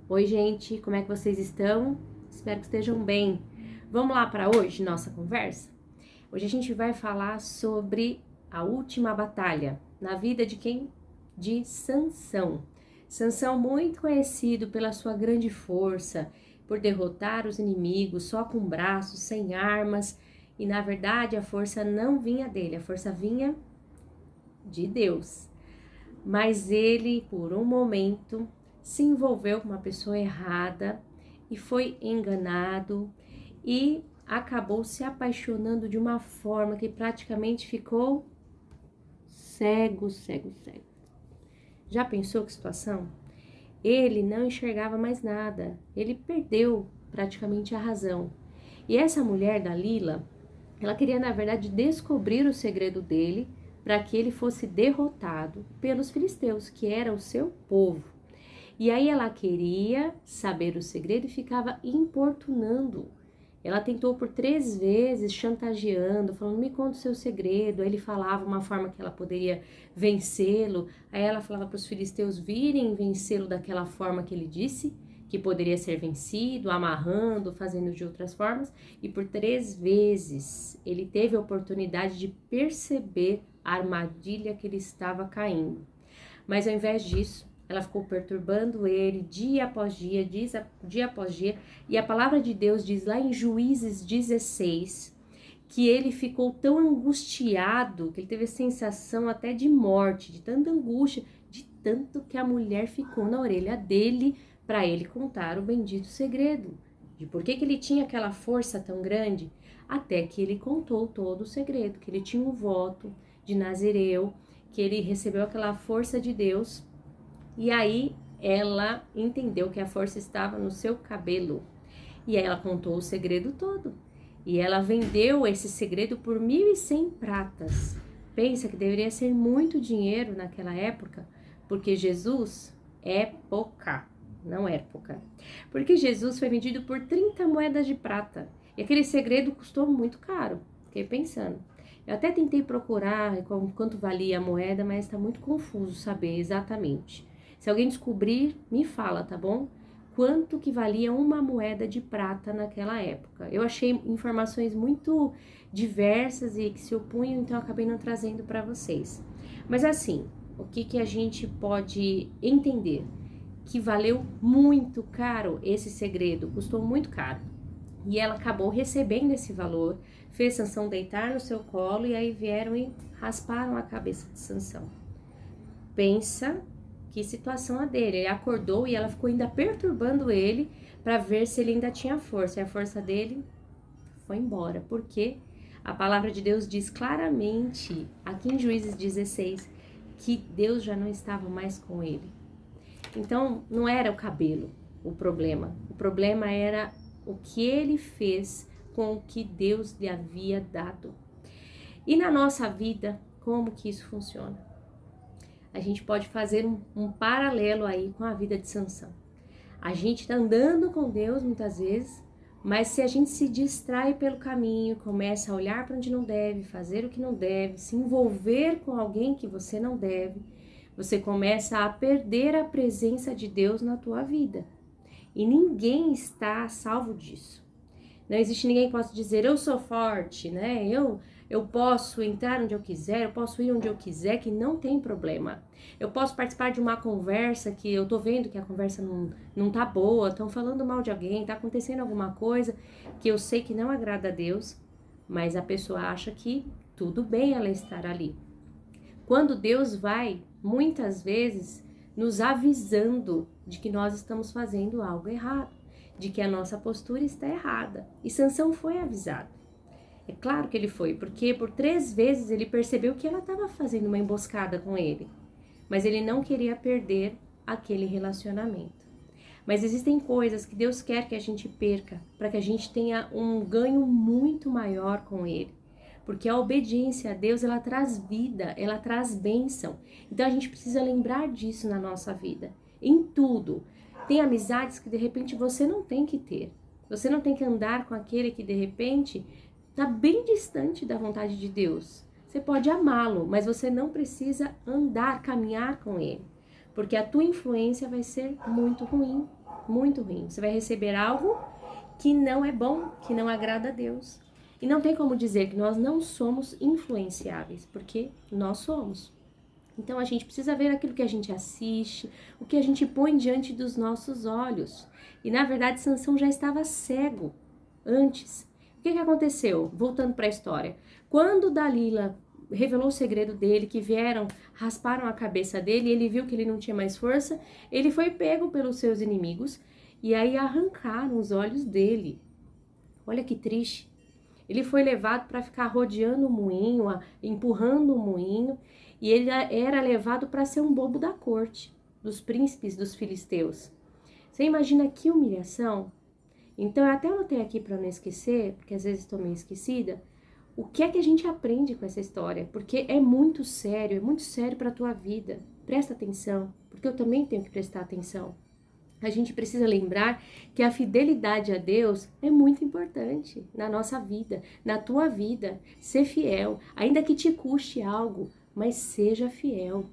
Oi, gente, como é que vocês estão? Espero que estejam bem. Vamos lá para hoje, nossa conversa? Hoje a gente vai falar sobre a última batalha na vida de quem? De Sansão. Sansão, muito conhecido pela sua grande força, por derrotar os inimigos só com braços, sem armas, e na verdade a força não vinha dele, a força vinha de Deus. Mas ele, por um momento, se envolveu com uma pessoa errada e foi enganado e acabou se apaixonando de uma forma que praticamente ficou cego, cego, cego. Já pensou que situação? Ele não enxergava mais nada, ele perdeu praticamente a razão. E essa mulher, Dalila, ela queria, na verdade, descobrir o segredo dele para que ele fosse derrotado pelos filisteus, que era o seu povo. E aí ela queria saber o segredo e ficava importunando. Ela tentou por 3 vezes, chantageando, falando, me conta o seu segredo. Aí ele falava uma forma que ela poderia vencê-lo. Aí ela falava para os filisteus virem vencê-lo daquela forma que ele disse, que poderia ser vencido, amarrando, fazendo de outras formas. E por 3 vezes ele teve a oportunidade de perceber a armadilha que ele estava caindo. Mas ao invés disso, ela ficou perturbando ele dia após dia, dia após dia. E a palavra de Deus diz lá em Juízes 16 que ele ficou tão angustiado que ele teve a sensação até de morte, de tanta angústia, de tanto que a mulher ficou na orelha dele para ele contar o bendito segredo. De por que ele tinha aquela força tão grande, até que ele contou todo o segredo, que ele tinha um voto de Nazireu, que ele recebeu aquela força de Deus. E aí ela entendeu que a força estava no seu cabelo. E aí ela contou o segredo todo. E ela vendeu esse segredo por 1.100 pratas. Pensa que deveria ser muito dinheiro naquela época, porque Jesus é pouca, não é pouca. Porque Jesus foi vendido por 30 moedas de prata. E aquele segredo custou muito caro. Fiquei pensando. Eu até tentei procurar quanto valia a moeda, mas está muito confuso saber exatamente. Se alguém descobrir, me fala, tá bom? Quanto que valia uma moeda de prata naquela época. Eu achei informações muito diversas e que se opunham, então eu acabei não trazendo para vocês. Mas assim, o que a gente pode entender? Que valeu muito caro esse segredo, custou muito caro. E ela acabou recebendo esse valor, fez Sansão deitar no seu colo e aí vieram e rasparam a cabeça de Sansão. Pensa que situação a dele. Ele acordou e ela ficou ainda perturbando ele para ver se ele ainda tinha força. E a força dele foi embora, porque a palavra de Deus diz claramente, aqui em Juízes 16, que Deus já não estava mais com ele. Então, não era o cabelo o problema era o que ele fez com o que Deus lhe havia dado. E na nossa vida, como que isso funciona? A gente pode fazer um paralelo aí com a vida de Sansão. A gente está andando com Deus muitas vezes, mas se a gente se distrai pelo caminho, começa a olhar para onde não deve, fazer o que não deve, se envolver com alguém que você não deve, você começa a perder a presença de Deus na tua vida. E ninguém está a salvo disso. Não existe ninguém que possa dizer, eu sou forte, né? Eu posso entrar onde eu quiser, eu posso ir onde eu quiser, que não tem problema. Eu posso participar de uma conversa que eu tô vendo que a conversa não tá boa, estão falando mal de alguém, tá acontecendo alguma coisa que eu sei que não agrada a Deus, mas a pessoa acha que tudo bem ela estar ali. Quando Deus vai, muitas vezes, nos avisando de que nós estamos fazendo algo errado, de que a nossa postura está errada. E Sansão foi avisado. É claro que ele foi, porque por 3 vezes ele percebeu que ela estava fazendo uma emboscada com ele. Mas ele não queria perder aquele relacionamento. Mas existem coisas que Deus quer que a gente perca, para que a gente tenha um ganho muito maior com ele. Porque a obediência a Deus, ela traz vida, ela traz bênção. Então a gente precisa lembrar disso na nossa vida, em tudo. Tem amizades que de repente você não tem que ter. Você não tem que andar com aquele que de repente está bem distante da vontade de Deus. Você pode amá-lo, mas você não precisa andar, caminhar com ele. Porque a tua influência vai ser muito ruim. muito ruim. Você vai receber algo que não é bom, que não agrada a Deus. E não tem como dizer que nós não somos influenciáveis, porque nós somos. Então a gente precisa ver aquilo que a gente assiste, o que a gente põe diante dos nossos olhos. E na verdade Sansão já estava cego antes. O que aconteceu? Voltando para a história. Quando Dalila revelou o segredo dele, que vieram, rasparam a cabeça dele, e ele viu que ele não tinha mais força, ele foi pego pelos seus inimigos e aí arrancaram os olhos dele. Olha que triste. Ele foi levado para ficar rodeando o moinho, empurrando o moinho, e ele era levado para ser um bobo da corte, dos príncipes dos filisteus. Você imagina que humilhação? Então, eu até anotei aqui para não esquecer, porque às vezes estou meio esquecida, o que é que a gente aprende com essa história? Porque é muito sério para a tua vida. Presta atenção, porque eu também tenho que prestar atenção. A gente precisa lembrar que a fidelidade a Deus é muito importante na nossa vida, na tua vida. Ser fiel, ainda que te custe algo, mas seja fiel.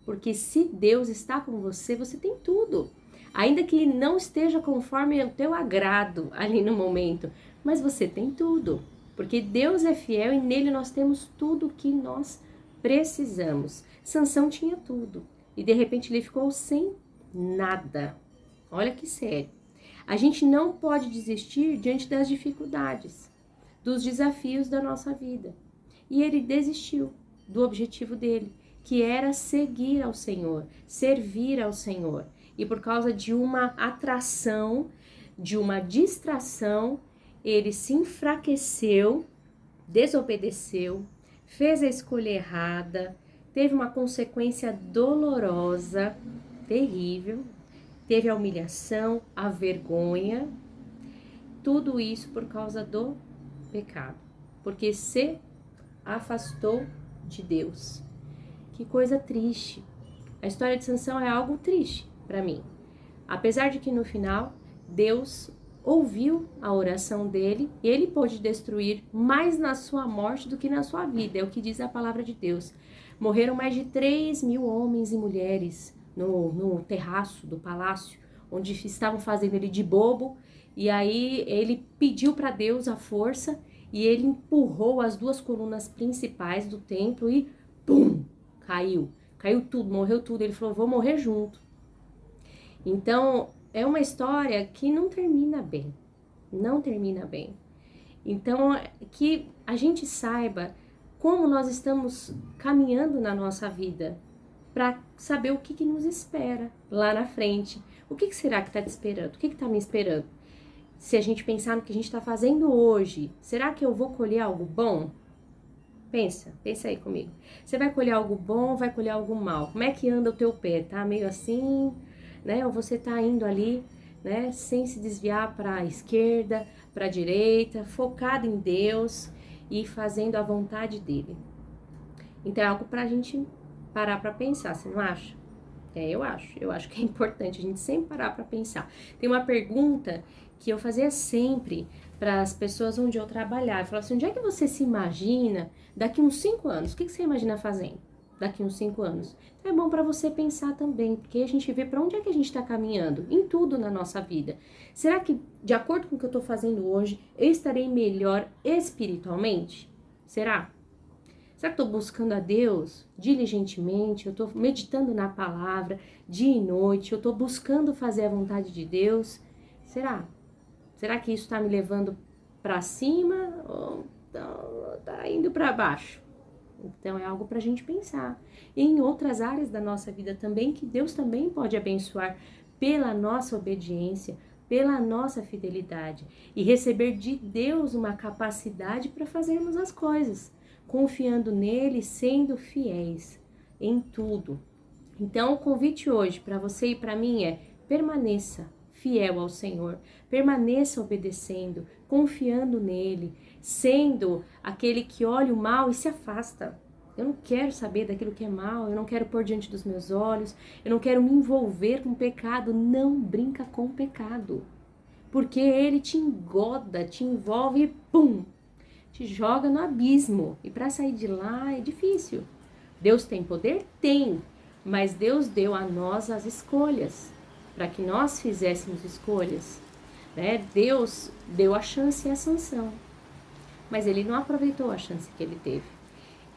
Porque se Deus está com você, você tem tudo. Ainda que não esteja conforme o teu agrado ali no momento, mas você tem tudo. Porque Deus é fiel e nele nós temos tudo o que nós precisamos. Sansão tinha tudo e de repente ele ficou sem nada. Olha que sério. A gente não pode desistir diante das dificuldades, dos desafios da nossa vida. E ele desistiu do objetivo dele, que era seguir ao Senhor, servir ao Senhor. E por causa de uma atração, de uma distração, ele se enfraqueceu, desobedeceu, fez a escolha errada, teve uma consequência dolorosa, terrível, teve a humilhação, a vergonha, tudo isso por causa do pecado, porque se afastou de Deus. Que coisa triste. A história de Sansão é algo triste para mim. Apesar de que no final, Deus ouviu a oração dele e ele pôde destruir mais na sua morte do que na sua vida. É o que diz a palavra de Deus. Morreram mais de 3.000 homens e mulheres no terraço do palácio, onde estavam fazendo ele de bobo. E aí ele pediu para Deus a força e ele empurrou as duas colunas principais do templo e pum, caiu. Caiu tudo, morreu tudo. Ele falou, vou morrer junto. Então, é uma história que não termina bem. Não termina bem. Então, que a gente saiba como nós estamos caminhando na nossa vida para saber o que nos espera lá na frente. O que será que está te esperando? O que está me esperando? Se a gente pensar no que a gente está fazendo hoje, será que eu vou colher algo bom? Pensa aí comigo. Você vai colher algo bom ou vai colher algo mal? Como é que anda o teu pé? Tá meio assim, né? Ou você tá indo ali, né? Sem se desviar para a esquerda, para a direita, focado em Deus e fazendo a vontade dele. Então é algo para a gente parar para pensar, você não acha? Eu acho que é importante a gente sempre parar para pensar. Tem uma pergunta que eu fazia sempre para as pessoas onde eu trabalhava. Eu falava assim, onde é que você se imagina daqui uns 5 anos? O que você imagina fazendo daqui uns 5 anos? Então é bom para você pensar também, porque a gente vê para onde é que a gente está caminhando, em tudo na nossa vida. Será que, de acordo com o que eu estou fazendo hoje, eu estarei melhor espiritualmente? Será? Será que estou buscando a Deus diligentemente? Eu estou meditando na palavra dia e noite? Eu estou buscando fazer a vontade de Deus? Será? Será que isso está me levando para cima ou está indo para baixo? Então é algo para a gente pensar. E em outras áreas da nossa vida também, que Deus também pode abençoar pela nossa obediência, pela nossa fidelidade. E receber de Deus uma capacidade para fazermos as coisas, confiando nele, sendo fiéis em tudo. Então o convite hoje para você e para mim é: permaneça fiel ao Senhor, permaneça obedecendo, confiando nele, sendo aquele que olha o mal e se afasta. Eu não quero saber daquilo que é mal, eu não quero pôr diante dos meus olhos, eu não quero me envolver com o pecado. Não brinca com o pecado, porque ele te engoda, te envolve e pum, te joga no abismo. E para sair de lá é difícil. Deus tem poder? Tem, mas Deus deu a nós as escolhas. para que nós fizéssemos escolhas, né? Deus deu a chance a Sansão, mas ele não aproveitou a chance que ele teve.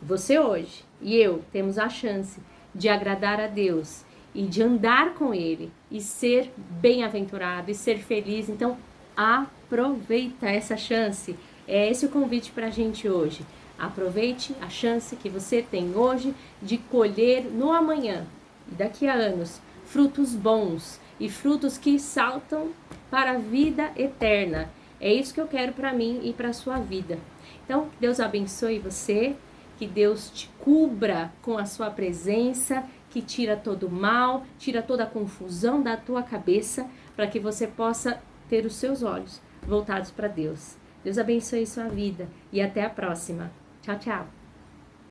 Você hoje e eu temos a chance de agradar a Deus e de andar com Ele e ser bem-aventurado e ser feliz. Então, aproveita essa chance. É esse o convite para a gente hoje. Aproveite a chance que você tem hoje de colher no amanhã e daqui a anos frutos bons e frutos que saltam para a vida eterna. É isso que eu quero para mim e para a sua vida. Então, Deus abençoe você, que Deus te cubra com a sua presença, que tira todo o mal, tira toda a confusão da tua cabeça, para que você possa ter os seus olhos voltados para Deus. Deus abençoe sua vida e até a próxima. Tchau, tchau.